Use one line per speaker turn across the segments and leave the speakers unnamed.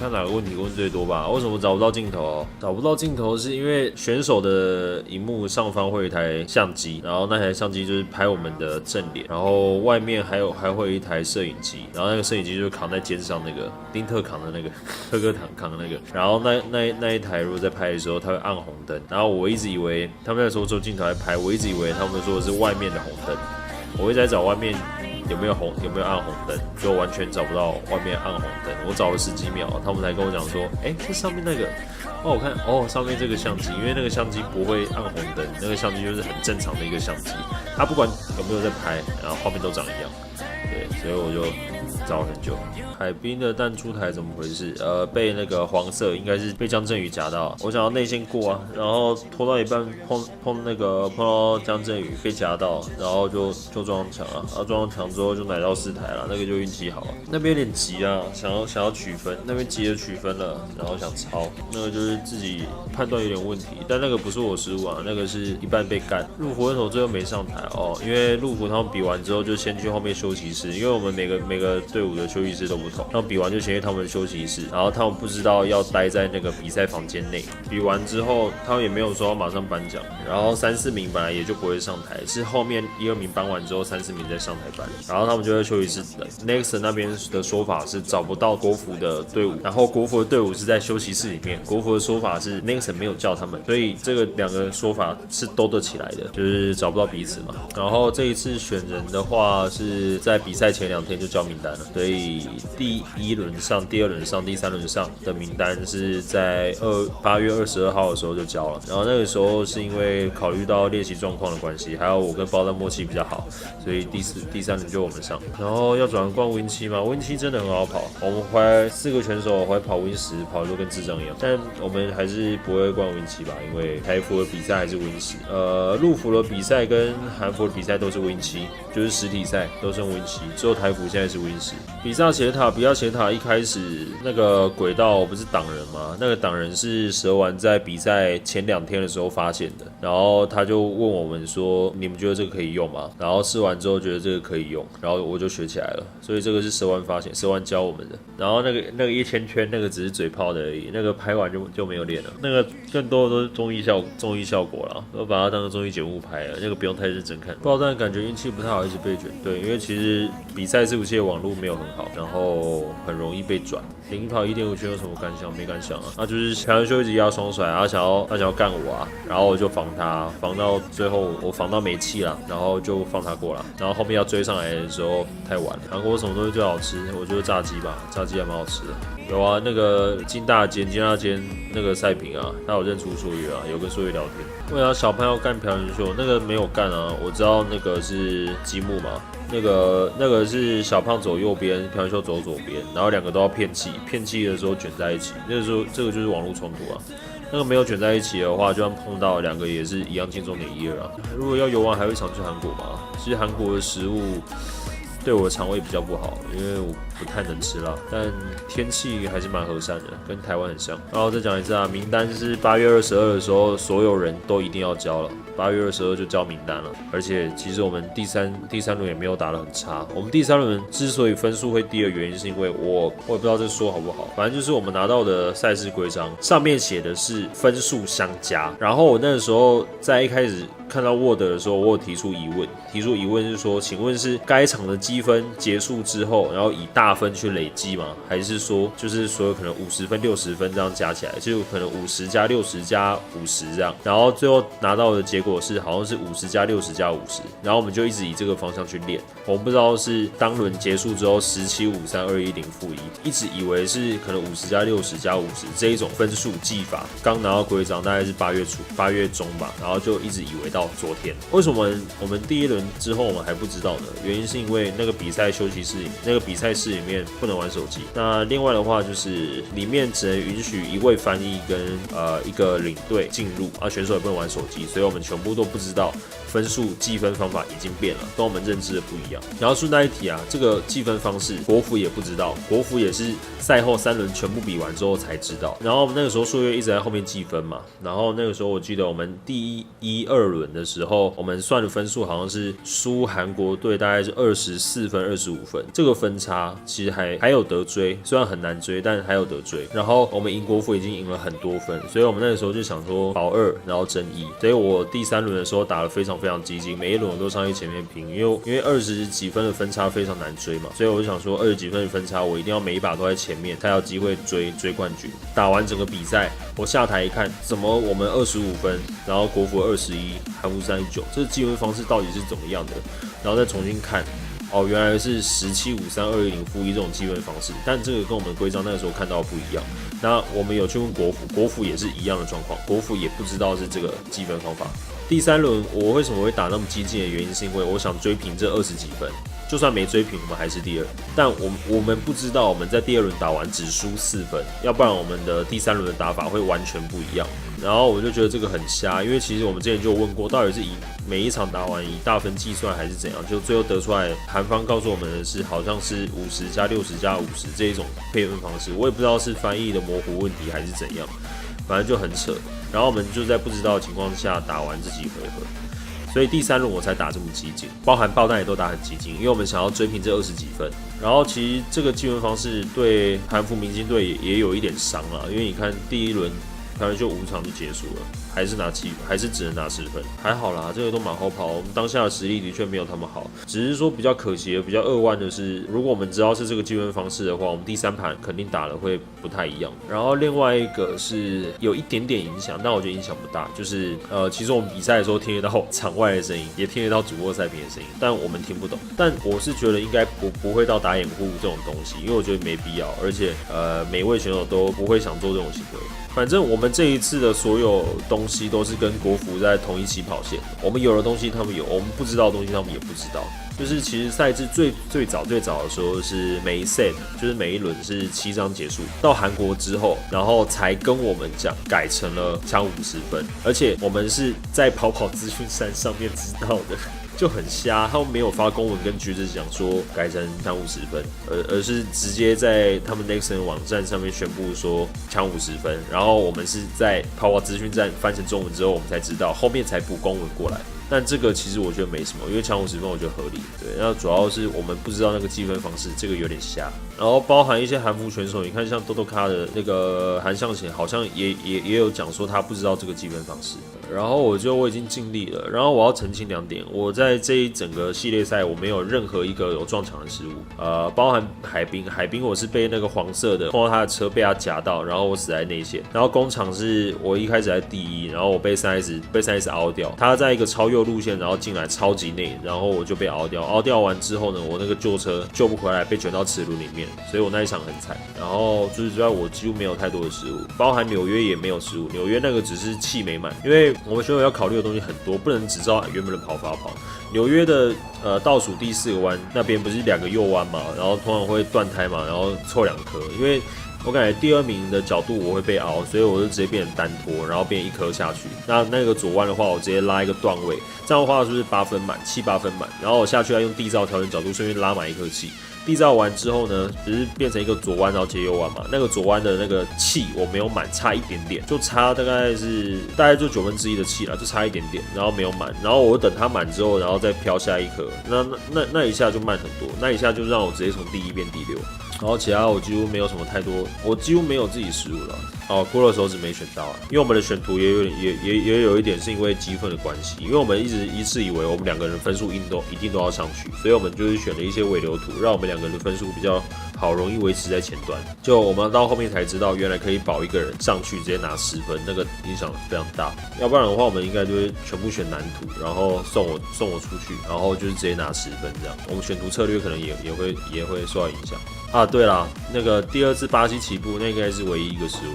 看哪个问题问最多吧？为什么找不到镜头？找不到镜头是因为选手的荧幕上方会有一台相机，然后那台相机就是拍我们的正脸，然后外面还会有一台摄影机，然后那个摄影机就是扛在肩上那个丁特扛的那个特哥扛的那个，然后那一台如果在拍的时候，它会暗红灯，然后我一直以为他们那时候做镜头来拍，我一直以为他们说的是外面的红灯，我一直在找外面有没有暗红灯，就完全找不到外面暗红灯。我找了10几秒，他们才跟我讲说，这上面那个，我看上面这个相机，因为那个相机不会暗红灯，那个相机就是很正常的一个相机，它不管有没有在拍，然后画面都长一样。对，所以我就找了很久。海滨的弹出台怎么回事？被那个黄色应该是被江振宇夹到，我想要内线过啊，然后拖到一半碰到江振宇被夹到，然后就撞墙啊，然后撞墙之后就奶到4台了，那个就运气好啊。那边有点急啊，想要取分，那边急着取分了，然后想抄，那个就是自己判断有点问题，但那个不是我失误啊，那个是一半被干。陆福为什么最后没上台因为陆福他们比完之后就先去后面休息室，因为我们每个队伍的休息室都不同，他们比完就先去他们的休息室，然后他们不知道要待在那个比赛房间内。比完之后，他们也没有说要马上颁奖，然后3、4名本来也就不会上台，是后面1、2名颁完之后3、4名再上台颁，然后他们就在休息室等。Next 那边的说法是找不到国服的队伍，然后国服的队伍是在休息室里面，国服的说法是 Next 没有叫他们，所以这个2个说法是兜得起来的，就是找不到彼此嘛。然后这一次选人的话是在比赛前2天就交名单了，所以第1轮上、第2轮上、第3轮上的名单是在8月22号的时候就交了。然后那个时候是因为考虑到练习状况的关系，还有我跟包丹默契比较好，所以第3轮就我们上。然后要转换Win 7吗？Win 7真的很好跑，我们回来4个选手回来跑 Win 10，跑的都跟智障一样。但我们还是不会冠 Win 7吧，因为台服的比赛还是 Win 10。陆服的比赛跟韩服的比赛都是 Win 7，就是实体赛都是 Win 7，只有台服现在是 Win 10。比萨斜塔一开始那个轨道不是挡人吗？那个挡人是蛇丸在比赛前2天的时候发现的，然后他就问我们说：“你们觉得这个可以用吗？”然后试完之后觉得这个可以用，然后我就学起来了。所以这个是蛇丸发现，蛇丸教我们的。然后那个1000圈那个只是嘴炮的而已，那个拍完就没有练了。那个更多的都是综艺效果啦，都把它当成综艺节目拍了，那个不用太认真看。爆弹感觉运气不太好，一直被卷。对，因为其实比赛伺服器的网络没有很好，然后很容易被转。领跑1.5圈有什么感想？没感想啊，那就是朴元秀一直压双甩，他想要干我啊，然后我就防他，防到最后我防到没气了，然后就放他过了，然后后面要追上来的时候太晚了。韩国什么东西最好吃？我觉得炸鸡吧，炸鸡还蛮好吃的。有啊，那个金大间那个赛评啊，他有认出硕月啊，有跟硕月聊天。为啥小潘要干朴元秀？那个没有干啊，我知道那个是积木嘛。那个是小胖走右边，朴元秀走左边，然后2个都要骗气的时候卷在一起，那个时候这个就是网络冲突啊。那个没有卷在一起的话，就算碰到2个也是一样进终点1-2啊。如果要游玩，还会常去韩国吗？其实韩国的食物对我的肠胃比较不好，因为我不太能吃辣，但天气还是蛮和善的，跟台湾很像。然后再讲一次啊，名单是8月22的时候，所有人都一定要交了。8月22就交名单了，而且其实我们第三轮也没有打得很差。我们第3轮之所以分数会低的原因，是因为我也不知道这说好不好，反正就是我们拿到的赛事规章上面写的是分数相加，然后我那个时候在一开始看到 Word 的时候，我有提出疑问是说，请问是该场的积分结束之后，然后以大分去累积吗？还是说就是所有可能50分、60分这样加起来，就可能50加60加50这样，然后最后拿到的结果是好像是50加60加50，然后我们就一直以这个方向去练。我们不知道是当轮结束之后17、53、210-1，一直以为是可能50加60加50这一种分数计法。刚拿到规章大概是8月中吧，然后就一直以为到昨天。为什么我们第1轮之后我们还不知道呢？原因是因为那个比赛休息室那个比赛室里面不能玩手机。那另外的话就是里面只能允许1位翻译跟一个领队进入，选手也不能玩手机，所以我们全部都不知道分数计分方法已经变了，跟我们认知的不一样。然后顺带一提啊，这个计分方式国服也不知道，国服也是赛后3轮全部比完之后才知道。然后我们那个时候数月一直在后面计分嘛，然后那个时候我记得我们第1、2轮的时候，我们算的分数好像是输韩国队大概是24分、25分，这个分差其实还有得追，虽然很难追，但还有得追。然后我们赢国服已经赢了很多分，所以我们那个时候就想说保2，然后争1。所以我第3轮的时候打得非常非常激进，每一轮我都上去前面拼，因为20几分的分差非常难追嘛，所以我就想说20几分的分差，我一定要每一把都在前面，才有机会追冠军。打完整个比赛，我下台一看，怎么我们25分，然后国服21，韩服39，这积分方式到底是怎么样的？然后再重新看。哦，原来是1753-210-1这种积分方式，但这个跟我们规章那个时候看到的不一样。那我们有去问国服，国服也是一样的状况，国服也不知道是这个积分方法。第3轮我为什么会打那么激进的原因，是因为我想追平这20几分，就算没追平，我们还是第2。但我们不知道我们在第2轮打完只输4分，要不然我们的第3轮的打法会完全不一样。然后我就觉得这个很瞎，因为其实我们之前就有问过，到底是以每一场打完以大分计算还是怎样？就最后得出来，韩方告诉我们的是好像是50加60加50这一种配分方式，我也不知道是翻译的模糊问题还是怎样，反正就很扯。然后我们就在不知道的情况下打完这几回合。所以第3轮我才打这么激进，包含爆弹也都打很激进，因为我们想要追平这20几分。然后其实这个积分方式对韩服明星队也有一点伤了，因为你看第1轮可能就5场就结束了，还是只能拿10分，还好啦，这个都马后炮。我们当下的实力的确没有他们好，只是说比较可惜的、比较扼腕的是，如果我们知道是这个积分方式的话，我们第3盘肯定打的会不太一样。然后另外一个是有一点点影响，但我觉得影响不大，就是其实我们比赛的时候听得到场外的声音，也听得到主播赛评的声音，但我们听不懂。但我是觉得应该不会到打掩护这种东西，因为我觉得没必要，而且每位选手都不会想做这种行为。反正我们这一次的所有东西都是跟国服在同一起跑线，我们有的东西他们有，我们不知道的东西他们也不知道。就是其实赛制最早的时候是每一 set 就是每一轮是7张结束，到韩国之后，然后才跟我们讲改成了抢50分，而且我们是在跑资讯山上面知道的。就很瞎，他们没有发公文跟橘子讲说改成抢50分，而是直接在他们 Nexon 网站上面宣布说抢50分，然后我们是在跑跑资讯站翻成中文之后，我们才知道，后面才补公文过来。但这个其实我觉得没什么，因为抢50分我觉得合理。对，那主要是我们不知道那个积分方式，这个有点瞎。然后包含一些韩服选手，你看像豆豆咖的那个韩向贤，好像也有讲说他不知道这个积分方式。然后我觉得我已经尽力了，然后我要澄清2点，我在这一整个系列赛我没有任何一个有撞墙的失误，包含海滨我是被那个黄色的碰到他的车被他夹到，然后我死在内线，然后工厂是我一开始在第1，然后我被3S凹掉，他在一个超右路线然后进来超级内，然后我就被凹掉完之后呢，我那个旧车救不回来，被卷到齿轮里面，所以我那一场很惨。然后除此之外我几乎没有太多的失误，包含纽约也没有失误，纽约那个只是气没满，因为我们选手要考虑的东西很多，不能只照原本的跑法跑。纽约的倒数第4个弯那边不是2个右弯嘛，然后通常会断胎嘛，然后凑2颗，因为我感觉第2名的角度我会被凹，所以我就直接变成单拖，然后变1颗下去。那个左弯的话，我直接拉一个段位，这样的话是不是8分满，7、8分满？然后我下去要用地罩调整角度，顺便拉满1颗气。地罩完之后呢，只是变成一个左弯，然后接右弯嘛。那个左弯的那个气我没有满，差一点点，就差大概就1/9的气啦，就差一点点，然后没有满。然后我等它满之后，然后再飘下1颗，那一下就慢很多，那一下就让我直接从第1变第6。然后其他我几乎没有什么太多，我几乎没有自己失误了。骷髅手指没选到因为我们的选图也有一点是因为积分的关系，因为我们一直以为我们2个人分数一定都要上去，所以我们就是选了一些尾流图，让我们2个人的分数比较好，容易维持在前端。就我们到后面才知道，原来可以保1个人上去直接拿10分，那个影响非常大。要不然的话，我们应该就会全部选蓝图，然后送我出去，然后就是直接拿10分这样。我们选图策略可能也会受到影响。对啦，那个第2次巴西起步，那应该是唯一一个失误。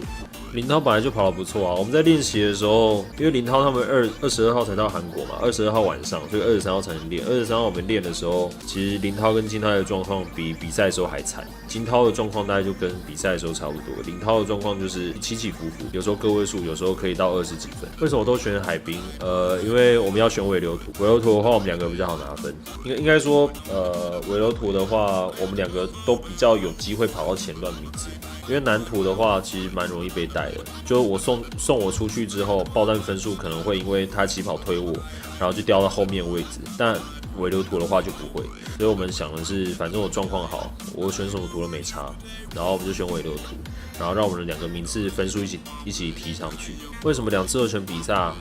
林涛本来就跑得不错啊，我们在练习的时候，因为林涛他们22号才到韩国嘛，22号晚上，所以23号才能练。23号我们练的时候，其实林涛跟金涛的状况比比赛的时候还惨。金涛的状况大概就跟比赛的时候差不多，林涛的状况就是起起伏伏，有时候个位数，有时候可以到20几分。为什么都选海滨？因为我们要选尾流图，尾流图的话我们2个比较好拿分。应该说，尾流图的话，我们2个都比较有机会跑到前段名字。因为南图的话，其实蛮容易被带的。就我送我出去之后，爆弹分数可能会因为他起跑推我，然后就掉到后面位置。但尾流图的话就不会，所以我们想的是，反正我状况好，我选什么图都没差，然后我们就选尾流图，然后让我们的2个名次分数一起提上去。为什么2次都选比萨？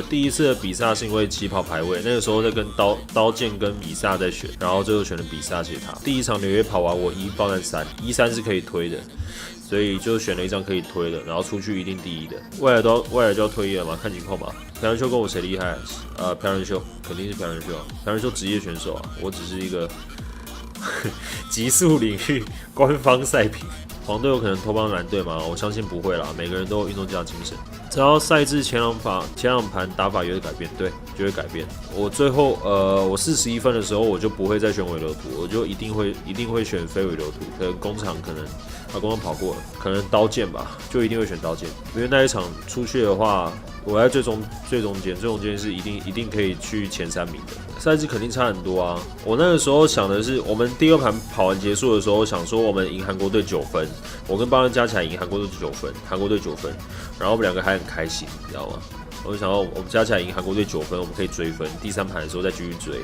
第一次的比萨是因为起跑排位，那个时候在跟刀剑跟比萨在选，然后最后选了比萨解塔。第一场纽约跑完我1爆弹3，1-3是可以推的。所以就选了一张可以推的，然后出去一定第一的。未来就要退役了嘛，看情况吧。朴仁秀跟我谁厉害？朴仁秀肯定是朴仁秀，朴仁秀职业选手啊，我只是一个极速领域官方赛评。黄队有可能偷帮蓝队吗？我相信不会啦，每个人都有运动家精神。只要赛制前两盘打法有点改变，对，就会改变。我最后我41分的时候，我就不会再选尾流图，我就一定会选非尾流图。可能工厂工厂跑过了，可能刀剑吧，就一定会选刀剑，因为那一场出去的话，我在最中间是一定可以去前3名的。赛制肯定差很多啊！我那个时候想的是，我们第2盘跑完结束的时候，想说我们赢韩国队9分，我跟巴恩加起来赢韩国队9分，然后我们2个还很开心，你知道吗？我就想到我们加起来赢韩国队9分，我们可以追分，第3盘的时候再继续追。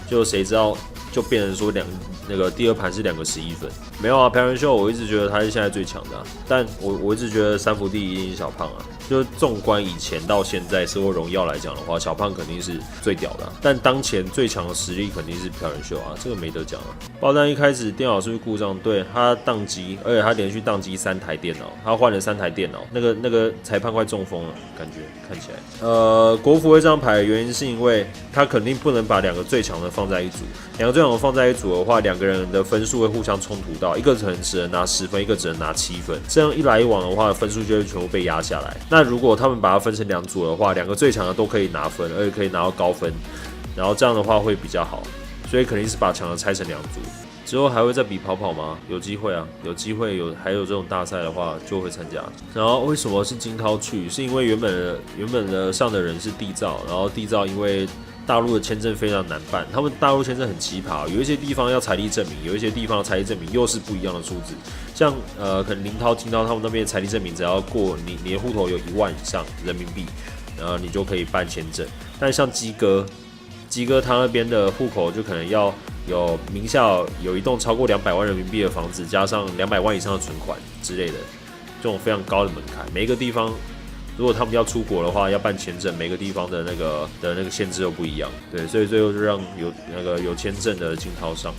就谁知道就变成说第2盘是2个11分，没有啊！朴仁秀我一直觉得他是现在最强的但我一直觉得3伏地一定是小胖啊。就纵观以前到现在社会荣耀来讲的话，小胖肯定是最屌的但当前最强的实力肯定是朴仁秀啊，这个没得讲啊。爆弹一开始电脑是不是故障？对，他宕机，而且他连续宕机3台电脑，他换了3台电脑，那个裁判快中风了，感觉看起来。国服会这样排的原因是因为他肯定不能把2个最强的放在一组，2个最强的放在一组的话，2个人的分数会互相冲突到，一个可能只能拿10分，一个只能拿7分，这样一来一往的话，分数就会全部被压下来。那如果他们把它分成2组的话，2个最强的都可以拿分，而且可以拿到高分，然后这样的话会比较好，所以肯定是把强的拆成2组。之后还会再比跑跑吗？有机会啊，有机会还有这种大赛的话就会参加。然后为什么是金涛去？是因为原本的上的人是地造，然后地造因为大陆的签证非常难办，他们大陆签证很奇葩，有一些地方要财力证明，有一些地方的财力证明又是不一样的数字。像可能林涛、金涛他们那边的财力证明，只要过你的户头有1万以上人民币，然后你就可以办签证。但像鸡哥他那边的户口就可能要有名下有一栋超过200万人民币的房子，加上200万以上的存款之类的，这种非常高的门槛。每一个地方，如果他们要出国的话，要办签证，每个地方的那个限制都不一样。对，所以最后就让有签证的金涛上。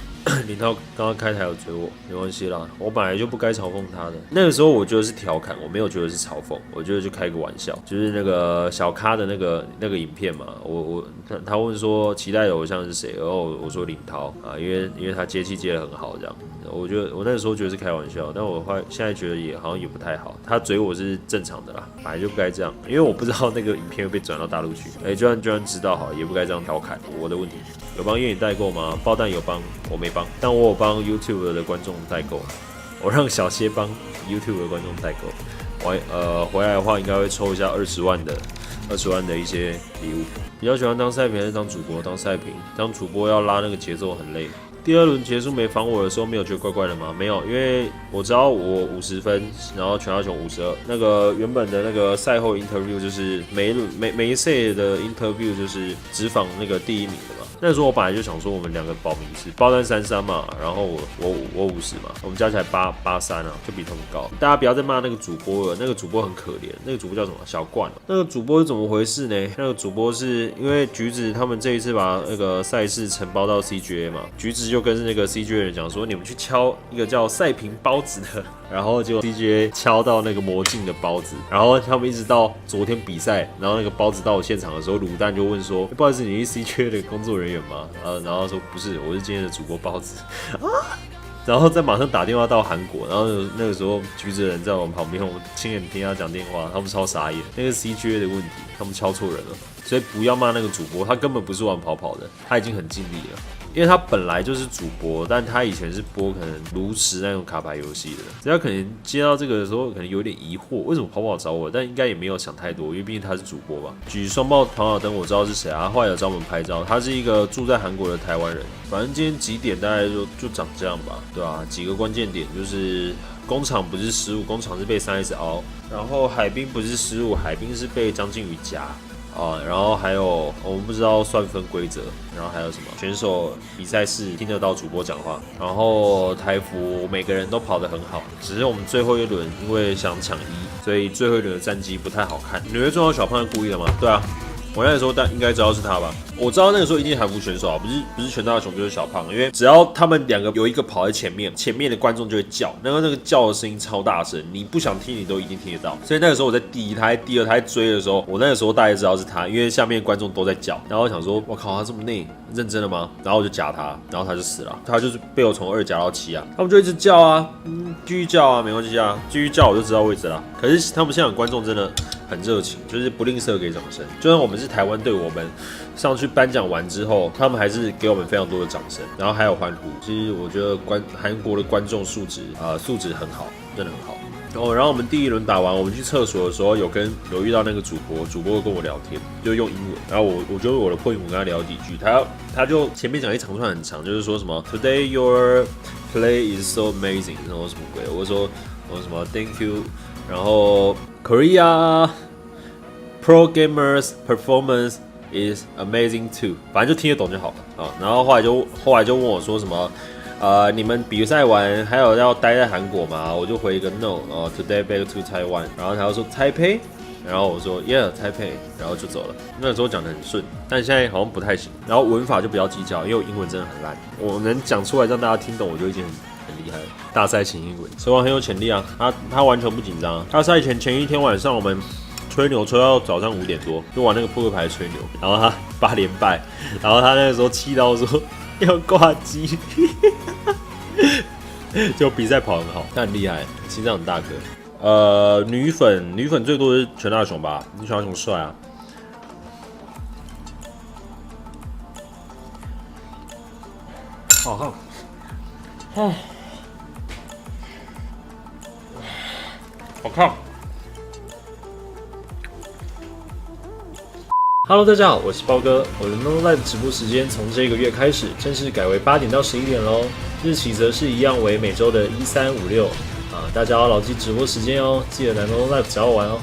林涛刚刚开台有追我，没关系啦，我本来就不该嘲讽他的。那个时候我觉得是调侃，我没有觉得是嘲讽，我觉得就开个玩笑，就是那个小咖的那个影片嘛，他问说期待的偶像是谁，然后我说林涛啊，因为他接气接得很好这样。我觉得我那个时候觉得是开玩笑，但我现在觉得好像也不太好。他追我是正常的啦，本来就不该这样，因为我不知道那个影片会被转到大陆去。就算知道好，也不该这样调侃我的问题。有帮业影代购吗？爆弹有帮，我没帮，但我有帮 YouTube 的观众代购。我让小谢帮 YouTube 的观众代购。回来的话应该会抽一下20万的一些礼物。比较喜欢当赛评还是当主播？当赛评，当主播要拉那个节奏很累。第2轮结束没防我的时候，没有觉得怪怪的吗？没有，因为我知道我50分，然后全亚雄52。那个原本的那个赛后 interview 就是每一赛的 interview 就是只访那个第1名的嘛。那时候我本来就想说我们2个保名次，爆弹33嘛，然后我50嘛，我们加起来83啊，就比他们高。大家不要再骂那个主播了，那个主播很可怜，那个主播叫什么？小冠那个主播是怎么回事呢？那个主播是因为橘子他们这一次把那个赛事承包到 CGA 嘛，橘子就跟那个 CGA 人讲说，你们去敲一个叫赛评包子的，然后就 CGA 敲到那个魔镜的包子，然后他们一直到昨天比赛，然后那个包子到我现场的时候，卤蛋就问说，不好意思，你是 CGA 的工作人员吗？然后说不是，我是今天的主播包子然后再马上打电话到韩国，然后那个时候橘子人在我们旁边，我们亲眼听他讲电话，他们超傻眼，那个 CGA 的问题，他们敲错人了，所以不要骂那个主播，他根本不是玩跑跑的，他已经很尽力了。因为他本来就是主播，但他以前是播可能炉石那种卡牌游戏的，所以他可能接到这个的时候可能有点疑惑，为什么跑跑找我？但应该也没有想太多，因为毕竟他是主播吧。举双爆跑跑灯我知道是谁啊，后来有找我们拍照，他是一个住在韩国的台湾人。反正今天几点大概就长这样吧，对吧？几个关键点就是工厂不是失误，工厂是被3S 凹，然后海滨不是失误，海滨是被张靖宇夹。啊，然后还有我们不知道算分规则，然后还有什么选手比赛室听得到主播讲话，然后台服每个人都跑得很好，只是我们最后一轮因为想抢一，所以最后一轮的战绩不太好看。纽约中央小胖是故意的吗？对啊。我那个时候应该知道是他吧？我知道那个时候一定是韩服选手啊，不是全大雄就是小胖，因为只要他们两个有一个跑在前面，前面的观众就会叫，那个叫的声音超大声，你不想听你都一定听得到。所以那个时候我在第一胎、第二胎追的时候，我那个时候大概知道是他，因为下面观众都在叫，然后我想说，我靠，他这么内认真的吗？然后我就夹他，然后他就死了，他就是被我从2夹到7啊，他们就一直叫啊，继续叫啊，没关系啊，继续叫我就知道位置了。可是他们现场观众真的很热情，就是不吝啬给掌声。就算我们是台湾队，我们上去颁奖完之后，他们还是给我们非常多的掌声，然后还有欢呼。其实我觉得韩国的观众素质很好，真的很好。然后我们第一轮打完，我们去厕所的时候有遇到那个主播跟我聊天，就用英文。然后我就我的破英文跟他聊几句，他就前面讲一长串很长，就是说什么 Today your play is so amazing， 然后什么鬼，我说什么 Thank you， 然后 Korea Pro Gamers Performance is amazing too， 反正就听得懂就好了啊。然后后来就问我说什么，你们比赛完还有要待在韩国吗？我就回一个 no，today back to Taiwan。然后他就说 Taipei， 然后我说 yeah Taipei， 然后就走了。那个时候讲得很顺，但现在好像不太行。然后文法就不要计较，因为我英文真的很烂，我能讲出来让大家听懂，我就已经很厉害了。大赛前英文，手王很有潜力啊，他完全不紧张。大赛前一天晚上我们吹牛吹到早上5点多，就玩那个扑克牌吹牛，然后他8连败，然后他那个时候气到说要挂机，就比赛跑很好，他很厉害，心脏很大颗。女粉最多的是全大雄吧，全大雄帅啊。好看，好看。
Hello， 大家好，我是包哥。我的 No Live 直播时间从这个月开始正式改为8点到11点喽，日期则是一样为每周的13、5、6。大家要牢记直播时间哦，记得来 No Live 找我玩哦。